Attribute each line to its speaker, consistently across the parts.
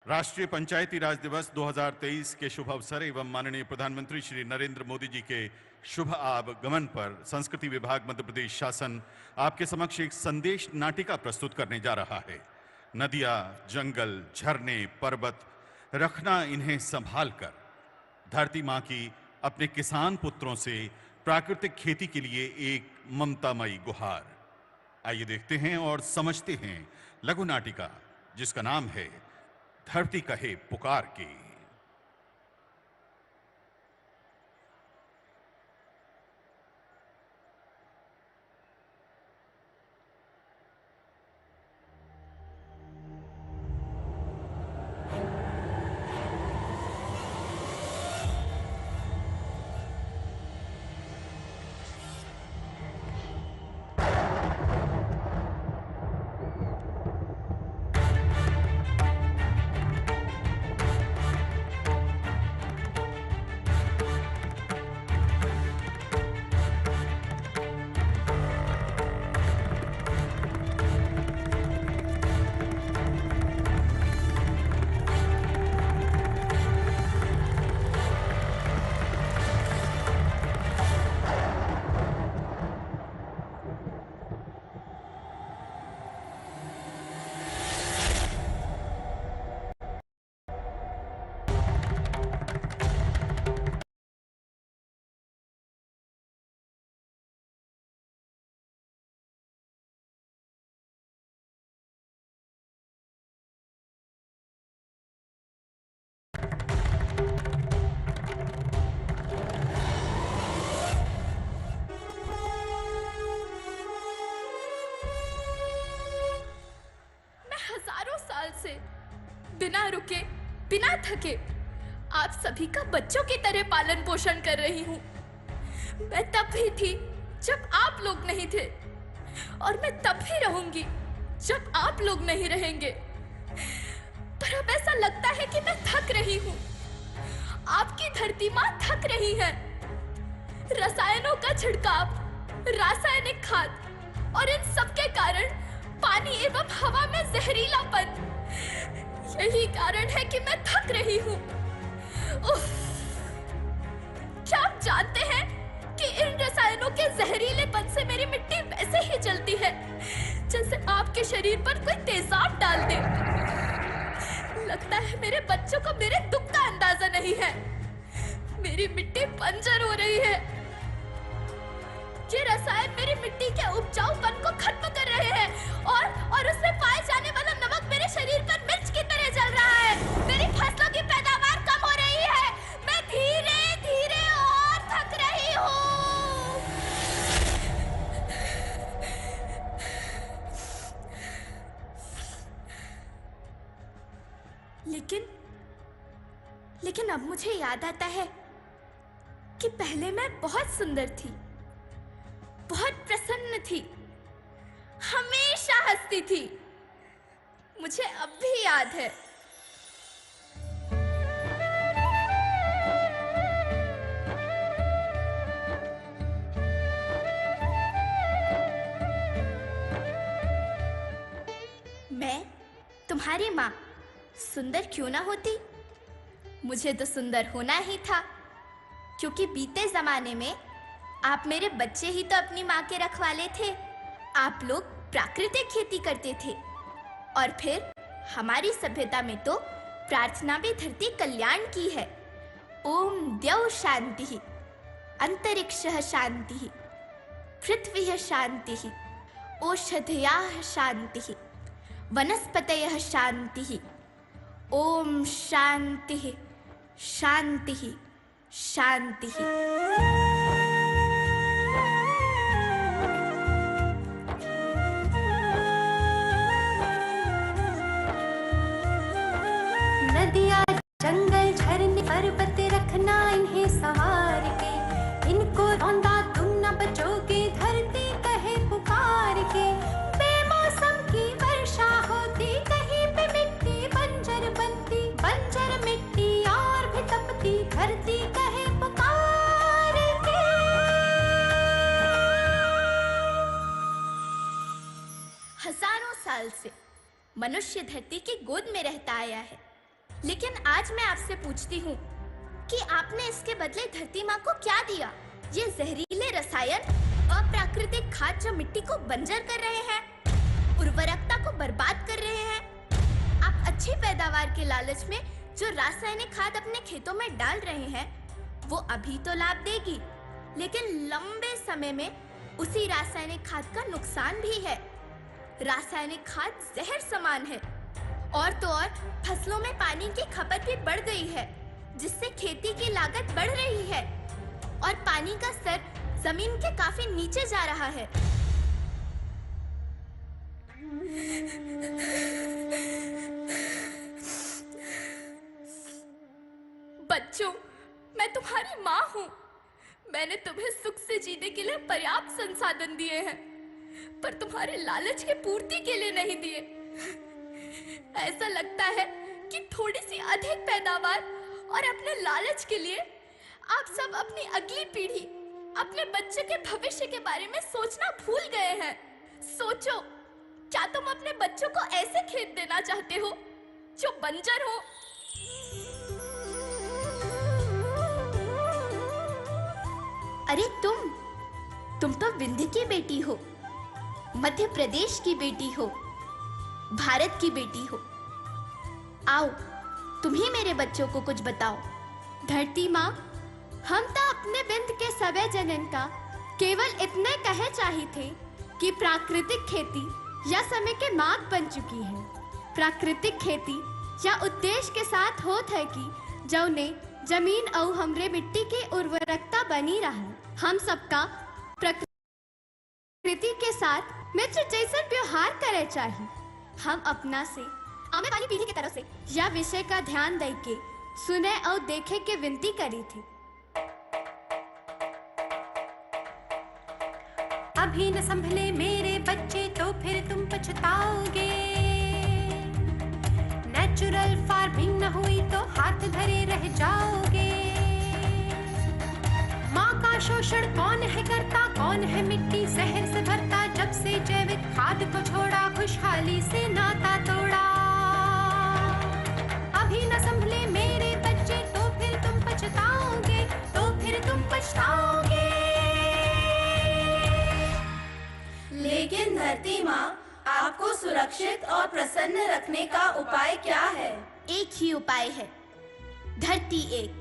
Speaker 1: राष्ट्रीय पंचायती राज दिवस 2023 के शुभ अवसर एवं माननीय प्रधानमंत्री श्री नरेंद्र मोदी जी के शुभ आगमन पर संस्कृति विभाग मध्य प्रदेश शासन आपके समक्ष एक संदेश नाटिका प्रस्तुत करने जा रहा है। नदियां, जंगल, झरने, पर्वत, रखना इन्हें संभाल कर धरती मां की अपने किसान पुत्रों से प्राकृतिक खेती के लिए एक ममतामयी गुहार। आइए देखते हैं और समझते हैं लघु नाटिका जिसका नाम है धरती कहे पुकार की।
Speaker 2: हजारों साल से बिना रुके, बिना थके आप सभी का बच्चों की तरह पालन पोषण कर रही हूँ। मैं तब भी थी जब आप लोग नहीं थे और मैं तब भी रहूंगी जब आप लोग नहीं रहेंगे। पर अब ऐसा लगता है कि मैं थक रही हूँ। आपकी धरती माँ थक रही है। रसायनों का छिड़काव, रासायनिक खाद और इन सब के कारण पानी एवं हवा में जहरीलापन, यही कारण है कि मैं थक रही हूँ। क्या आप जानते हैं कि इन रसायनों के जहरीलेपन से मेरी मिट्टी वैसे ही जलती है जैसे आपके शरीर पर कोई तेजाब डाल दे। लगता है मेरे बच्चों को मेरे दुख का अंदाजा नहीं है। मेरी मिट्टी बंजर हो रही है। ये रसायन मेरी मिट्टी के उपजाऊपन को खत्म कर रहे हैं और उसमें पाए जाने वाला नमक मेरे शरीर पर मिर्च की तरह जल रहा है। मेरी फसलों की पैदावार कम हो रही है। मैं धीरे धीरे और थक रही हूँ। लेकिन अब मुझे याद आता है कि पहले मैं बहुत सुंदर थी, बहुत प्रसन्न थी, हमेशा हंसती थी। मुझे अब भी याद है। मैं तुम्हारी माँ सुंदर क्यों ना होती? मुझे तो सुंदर होना ही था, क्योंकि बीते जमाने में आप मेरे बच्चे ही तो अपनी माँ के रखवाले थे। आप लोग प्राकृतिक खेती करते थे और फिर हमारी सभ्यता में तो प्रार्थना भी धरती कल्याण की है। ओम द्यौ शांति, अंतरिक्षः शांति, पृथ्वी शांति, औषधयः शांति, वनस्पतयः शांति। ओम शांति शांति शांति।
Speaker 3: नदियाँ, जंगल, झरने, पर्वत रखना इन्हें संवार के। इनको रौंदा तुम न बचोगे, धरती कहे पुकार के। बेमौसम की वर्षा होती, कहीं पे मिट्टी बंजर बनती। बंजर मिट्टी और भी तपती, धरती कहे पुकार के।
Speaker 2: हजारों साल से मनुष्य धरती की गोद में रहता आया है। लेकिन आज मैं आपसे पूछती हूँ कि आपने इसके बदले धरती माँ को क्या दिया? ये जहरीले रसायन, अप्राकृतिक खाद जो मिट्टी को बंजर कर रहे हैं, उर्वरकता को बर्बाद कर रहे हैं। आप अच्छी पैदावार के लालच में जो रासायनिक खाद अपने खेतों में डाल रहे हैं, वो अभी तो लाभ देगी, लेकिन लंबे समय में उसी रासायनिक खाद का नुकसान भी है। रासायनिक खाद जहर समान है, और तो और फसलों में पानी की खपत भी बढ़ गई है, जिससे खेती की लागत बढ़ रही है और पानी का स्तर जमीन के काफी नीचे जा रहा है। बच्चों, मैं तुम्हारी माँ हूँ। मैंने तुम्हें सुख से जीने के लिए पर्याप्त संसाधन दिए हैं, पर तुम्हारे लालच की पूर्ति के लिए नहीं दिए। ऐसा लगता है कि थोड़ी सी अधिक पैदावार और अपने लालच के लिए आप सब अपनी अगली पीढ़ी, अपने बच्चे के भविष्य के बारे में सोचना भूल गए हैं। सोचो, क्या तुम अपने बच्चों को ऐसे खेत देना चाहते हो जो बंजर हो? अरे तुम तो विंध्य की बेटी हो, मध्य प्रदेश की बेटी हो, भारत की बेटी हो। आओ, तुम ही मेरे बच्चों को कुछ बताओ।
Speaker 3: धरती माँ, हम तो अपने बिंद के सवै जनन का केवल इतने कहे चाही थे कि प्राकृतिक खेती या समय के मार्ग बन चुकी है। प्राकृतिक खेती या उद्देश्य के साथ होत है कि जौने जमीन और हमरे मिट्टी की उर्वरकता बनी रहे। हम सबका प्रकृति के साथ मित्र जैसा व्यवहार करे चाहिए। हम अपना से आने वाली पीढ़ी की तरफ से यह विषय का ध्यान दे के सुने और देखे के विनती करी थी। अभी न संभले मेरे बच्चे तो फिर तुम पछताओगे। नेचुरल फार्मिंग न हुई तो हाथ धरे रह जाओगे। माँ का शोषण कौन है करता, कौन है मिट्टी जहर से भरता। जब से जैविक खाद को छोड़ा, खुशहाली से नाता तोड़ा। अभी न संभले मेरे बच्चे तो फिर तुम पछताओगे, तो फिर तुम पछताओगे।
Speaker 2: लेकिन धरती माँ, आपको सुरक्षित और प्रसन्न रखने का उपाय क्या है? एक ही उपाय है, धरती एक,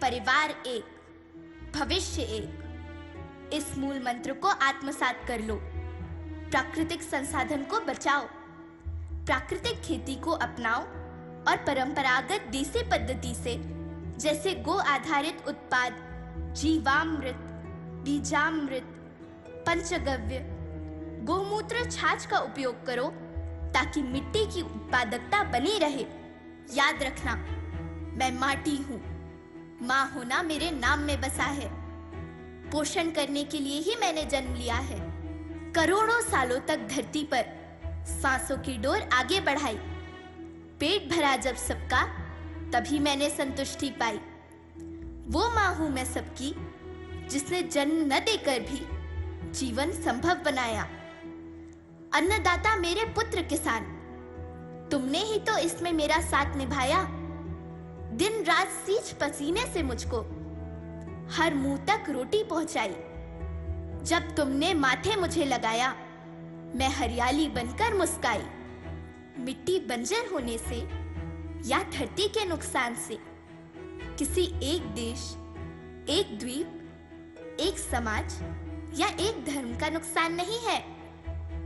Speaker 2: परिवार एक, भविष्य एक। इस मूल मंत्र को आत्मसात कर लो। प्राकृतिक संसाधन को बचाओ, प्राकृतिक खेती को अपनाओ और परंपरागत देसी पद्धति से, जैसे गो आधारित उत्पाद, जीवामृत, बीजामृत, पंचगव्य, गोमूत्र, छाछ का उपयोग करो ताकि मिट्टी की उत्पादकता बनी रहे। याद रखना, मैं माटी हूँ। माँ होना मेरे नाम में बसा है। पोषण करने के लिए ही मैंने जन्म लिया है। करोड़ों सालों तक धरती पर सांसों की डोर आगे बढ़ाई। पेट भरा जब सबका, तभी मैंने संतुष्टि पाई। वो माँ हूँ मैं सबकी, जिसने जन्म न देकर भी जीवन संभव बनाया। अन्नदाता मेरे पुत्र किसान, तुमने ही तो इसमें मेरा साथ निभाया। दिन रात सींच पसीने से मुझको हर मुंह तक रोटी पहुंचाई। जब तुमने माथे मुझे लगाया, मैं हरियाली बनकर मुस्काई। मिट्टी बंजर होने से या धरती के नुकसान से किसी एक देश, एक द्वीप, एक समाज या एक धर्म का नुकसान नहीं है,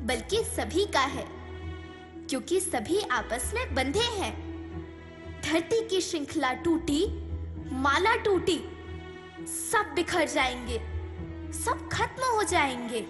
Speaker 2: बल्कि सभी का है, क्योंकि सभी आपस में बंधे हैं। धरती की श्रृंखला टूटी, माला टूटी, सब बिखर जाएंगे, सब खत्म हो जाएंगे।